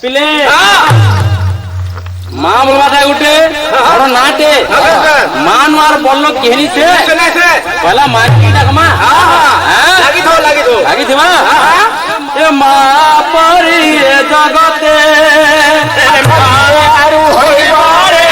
पिले माँ बोलवा गुटे और नाटे मान मार बोलनो केहनी से पहला मार की डकमा लागी थी माँ ए माँ परी जगते मारू होई बारे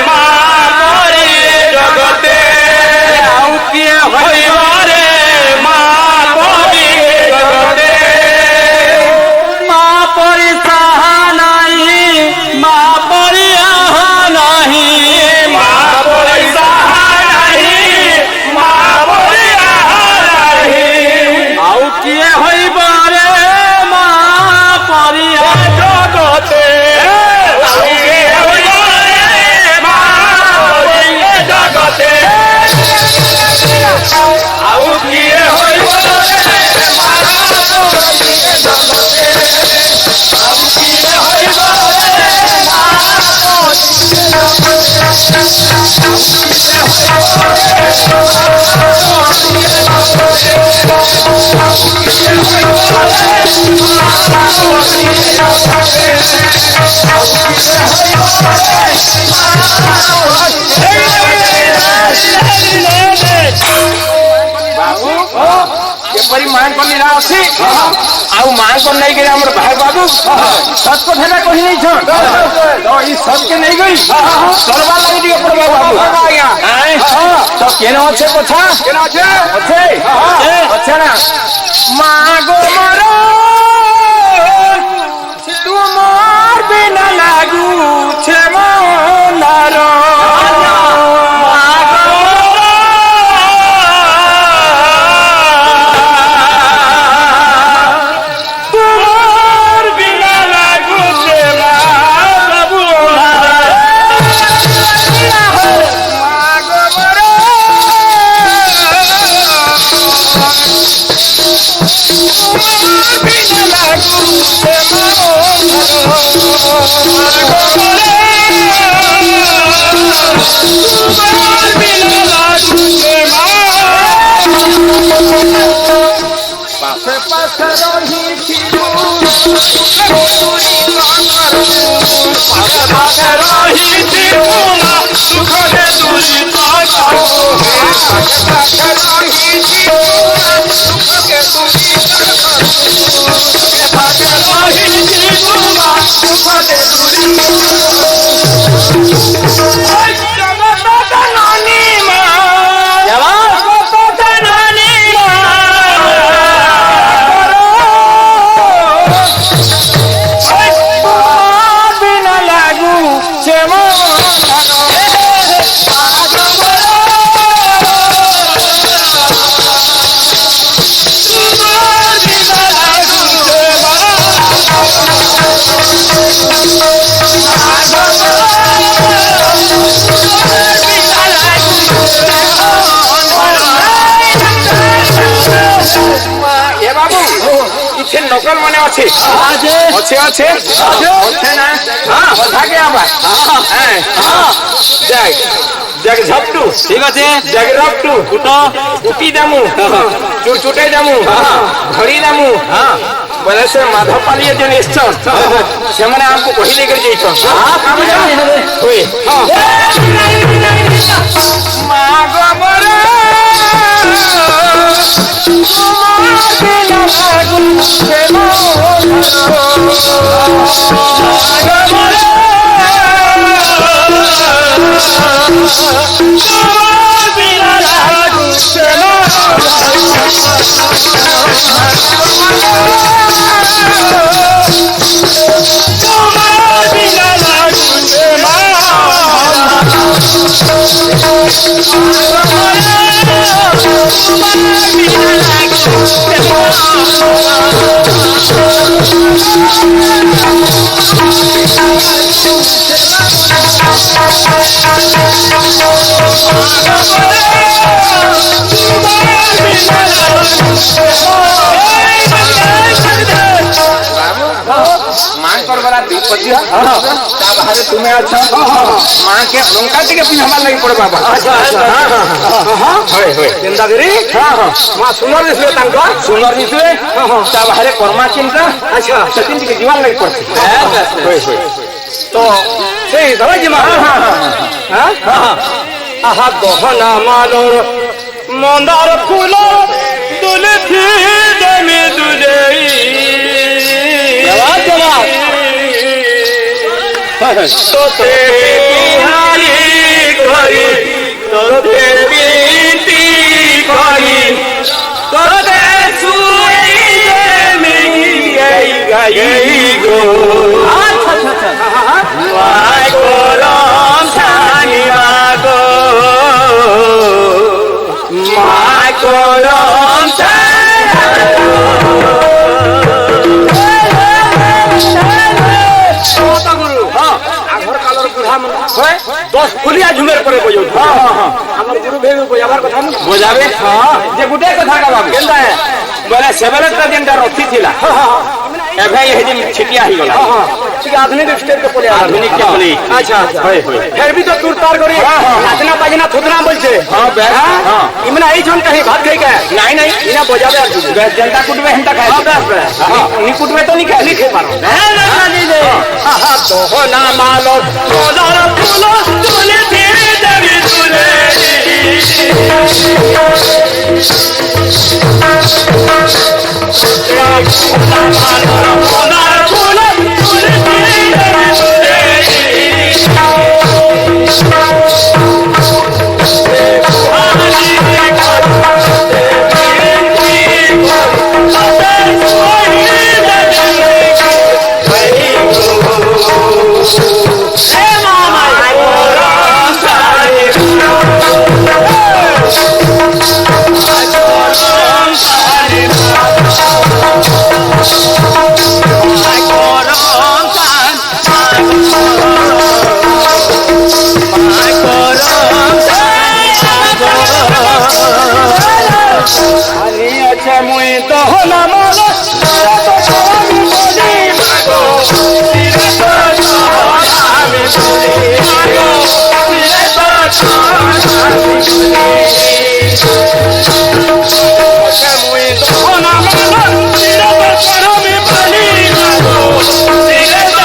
माँ परी जगते आउ के होई बारे माँ परी जगते माँ परी सहा नहीं माँ परी आहा नहीं माँ परी सहा नहीं माँ परी आहा नहीं आउ के होई बारे माँ परी जगते आउ किए होई एपरी मां को निरा अछि आउ मां को नै गरे हमर भाई बाबू सत को फेरा कहि नै छ तो ई सत के नै गई चलबा लागि दियो पर बाबू आज्ञा तो केनो अछि कोठा केनो अछि अछि ना मां गो मरो तू मोर बिना लागू छे मोनारो नकल माने अच्छे अच्छे अच्छे अच्छे ना हाँ भागे आबा हाँ जग जग झपटू ठीक আছে जग रपटू उठो उटी दामू चुर चुटे दामू घड़ी दामू बोले से माधव पालिए जो निश्चय से मैंने आपको कही लेकर जाइछो हां काम जाने ओए हां मागो मरे मांकर बड़ा विपत्ति ता बाहर तुम्हें अच्छा मां के लंका टिके पिनहबा लगी पड़े बाबा अच्छा अच्छा हां होय होय चिंता करी मां सुंदर दिसले तांका सुंदर दिसले ता बाहर कर्मा चिंता अच्छा सचिन टिके जीवन लगी पड़ছে होय होय तो সেই ধরে কি মা হ্যাঁ আহা গহনা মালর মন্দার ফুল দুলছি দেমি দুলেই তোতে বিহারি করি তোতে বিনতি করি তোতে সুই দেমি গাই গো মাই কলম সানিয়া গো মাই কলম আগর কালর বুড়া মন হয় 10 ফুলিয়া ঝুমের পরে বজো আমার গুরু ভেবে বজাবার কথা না বজাবে যে গুটে কথা কা বাবু কেনটা বলে সেবেলেটা যেটা রথি ছিলা এবে এই যে ছিটিয়া হই গলা ঠিক আধুনিক স্টেপ কে পড়ে আধুনিক কে বলি আচ্ছা আচ্ছা হয় হয় फिर भी तो दूर तार करी नाचना बाजना थुतना बोलছে हां बे हां इमना এই জন कहीं भात खाई का নাই নাই इना बजावे আর बे जनता कुटबे हेंता खाय हां बस नी कुटबे तो नहीं खाय लिखे पारो ना नी दे आहा तो ना मालो सोनार फूलो तुले तेरे देवी तुले सोनार फूलो तुले तेरे देवी মুই তো না মালো আমি বলি মাগো তিরে তো আমি বলি মাগো তিরে তো মুই তো না মালো তিরে তো আমি বলি মাগো তিরে তো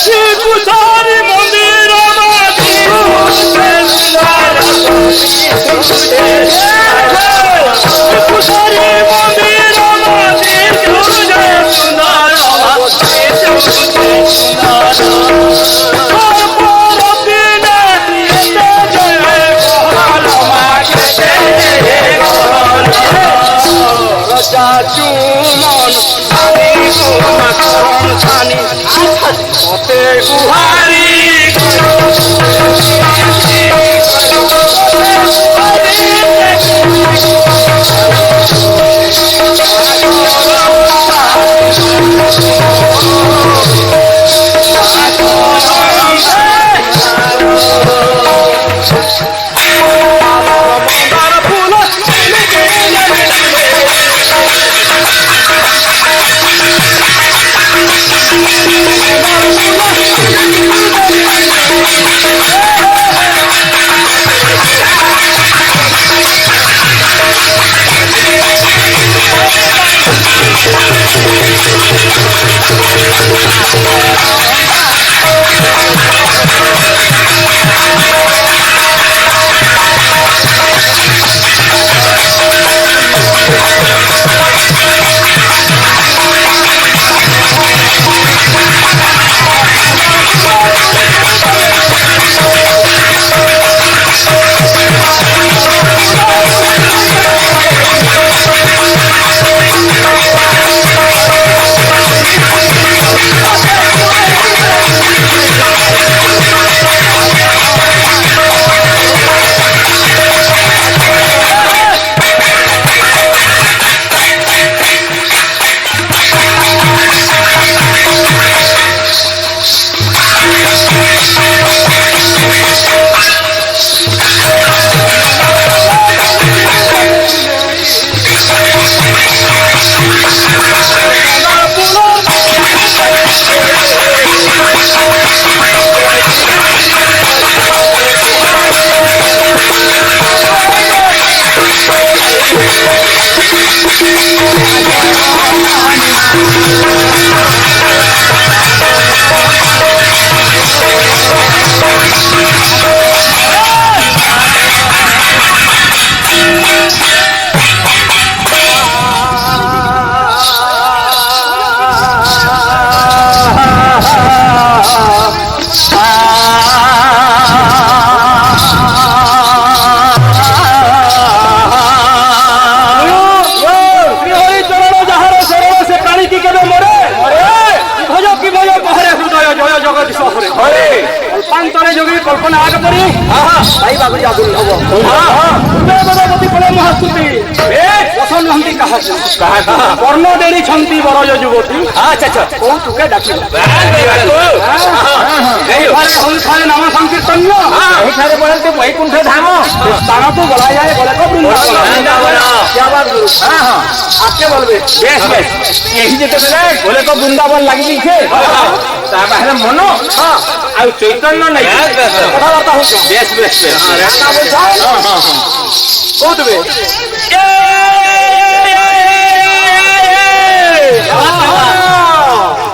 শিবুধারি মন্দির গুহারি कल्पांतरे जोगी कल्पना आगे पड़ी भाई बाबू जादू हबो उदयपति पड़े महास्तुति पसंद हंती कहा कर्ण डेरी छंती बरज युवती अच्छा अच्छा को तुके डाकी हम खाले नाम संकीर्तन एही थारे बोलते वैकुंठ धाम स्थान तो गला जाए बोले को वृंदावन क्या बात गुरु हां हां आपके बोलबे बेस बेस यही जेते बोले को वृंदावन लागि छे ता बाहर मनो हां आ चैतन्य नहीं कथावार्ता हो बेस बेस राणा बोलछा हां हां कोतबे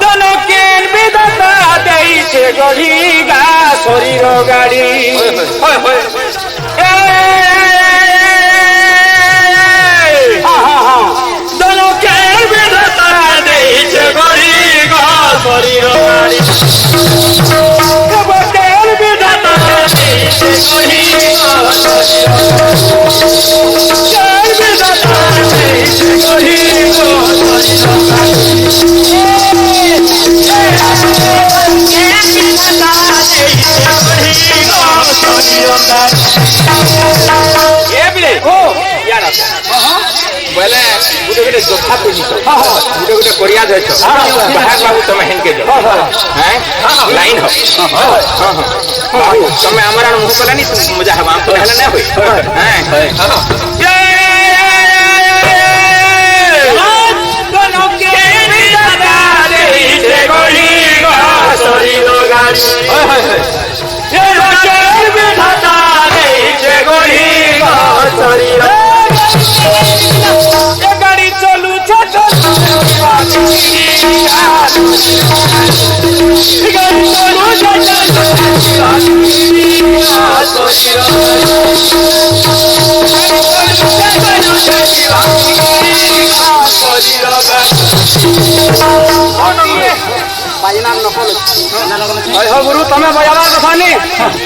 दोनों के विधाता दैसे गढ़ीगा शरीर गाड़ी होय होय दोनों के विधाता दैसे गढ़ीगा शरीर गाड़ी बोले गुटे गुटे जोखा पिनी तो गुटे गुटे कोरिया दे तो बाहर बाबू तमे हेन के जो हैं लाइन हो बाबू तमे हमरा मुंह को नहीं मजा हम तो हला नहीं होई हैं दोनों के विधाता रे से गोली गा शरीर गाड़ी होय होय ये के विधाता रे से गोली गा शरीर गाड़ी चलू छोट गाड़ी गुरु तमे बजावा कथानी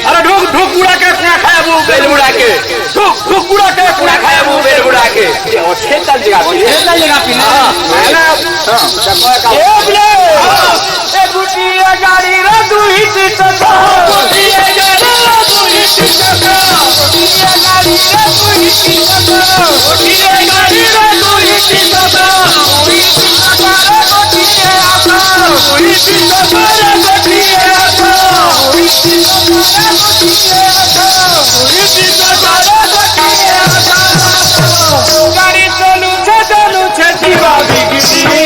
अरे ढुक ढुक बुड़ा के कुड़ा खायाबू बेल बुड़ा के ढुक ढुक बुड़ा के कुड़ा खायाबू बेल बुड़ा के अच्छे चल जगह पे ना है ना ए बले ए गुटिया गाड़ी रे दुही टिकटा गुटिया गाड़ी रे दुही टिकटा गुटिया गाड़ी रे दुही टिकटा गुटिया गाड़ी रे दुही टिकटा दुही टिकटा रे गुटिया आता दुही टिकटा रे गुटिया आता दुही टिकटा रे गुटिया आता दुही टिकटा रे गुटिया आता गाड़ी चलू छे जीवा बिगड़ी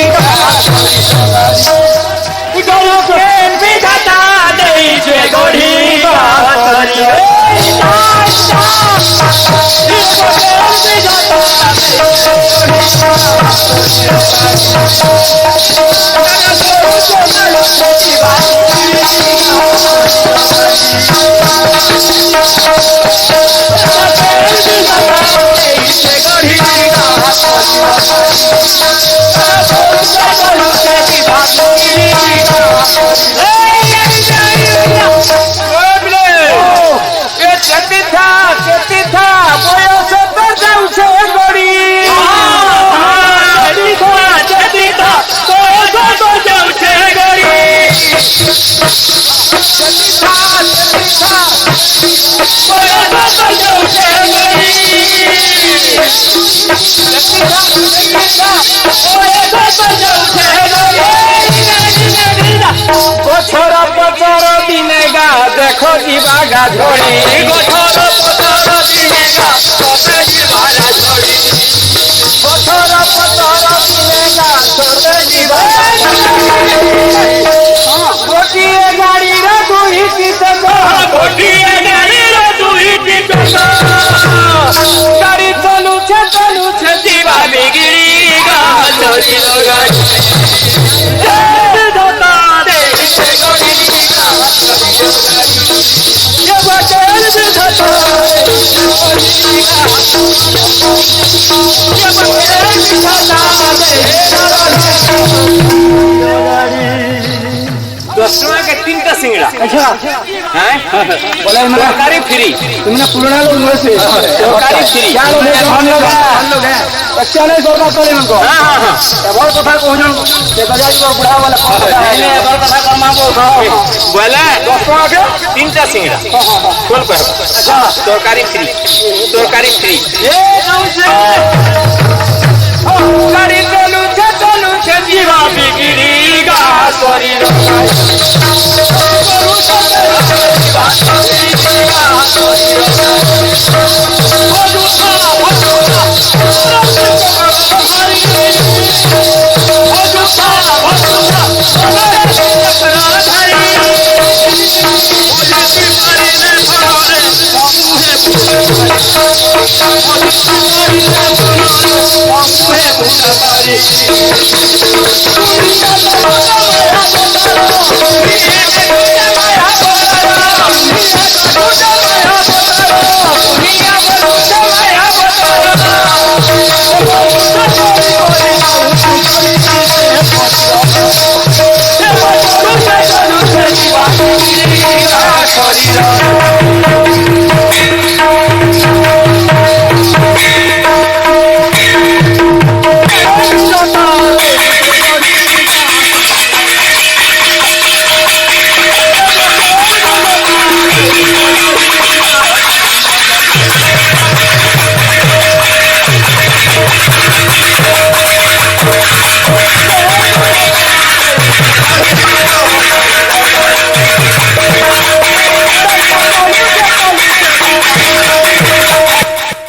दोनों के विधाता नहीं जे गोढ़ी बातरी गोछरा पतर दिने गा देखो जीवा गा झोड़ी गोछरा पतर दिने गा छोटे जीवा गा झोड़ी गोछरा पतर दिने गा छोटे जीवा गा झोड़ी गोटिए गाड़ी रे दुही टिकटा गोटिए गाड़ी रे दुही टिकटा गाड़ी चलू छे जीवा बिगड़ी गा दस टका के 3टा सिंगड़ा अच्छा हैं बोला मैं तरकारी फ्री तुमने पुराना लोग में से तरकारी फ्री क्या लोग हैं हम लोग हैं बच्चा नहीं सोना करे उनको हाँ हाँ हाँ बहुत कथा को जन के बजाय को बुढ़ा वाला नहीं बहुत कथा कर मां बोले 10 टका के 3टा सिंगड़ा खोल पे अच्छा तरकारी फ्री ये गांव से गाड़ी चलू छे जीवा बिगड़ी गा सॉरी Thank you.